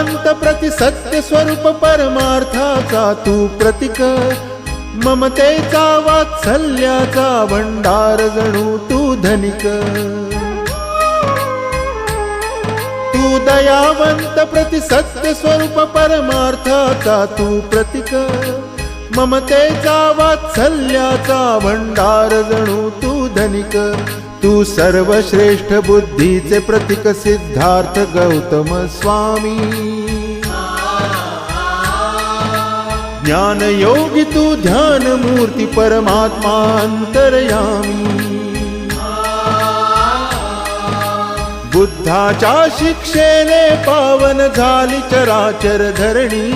दयावंत प्रति सत्य स्वरूप परमार्थाचा तू प्रतीक, ममतेचा वात्सल्याचा भंडार जणू तू धनिक। तू दयावंत प्रति सत्य स्वरूप परमार्थाचा तू प्रतीक, ममतेचा वात्सल्याचा भंडार जणू तू धनिक। तू सर्वश्रेष्ठ बुद्धीचे प्रतीक सिद्धार्थ गौतम स्वामी, ज्ञान योगी तू ध्यान मूर्ती परमात्मा अंतर्यामी। बुद्धाच्या शिक्षेने पावन झाली चराचर धरणी,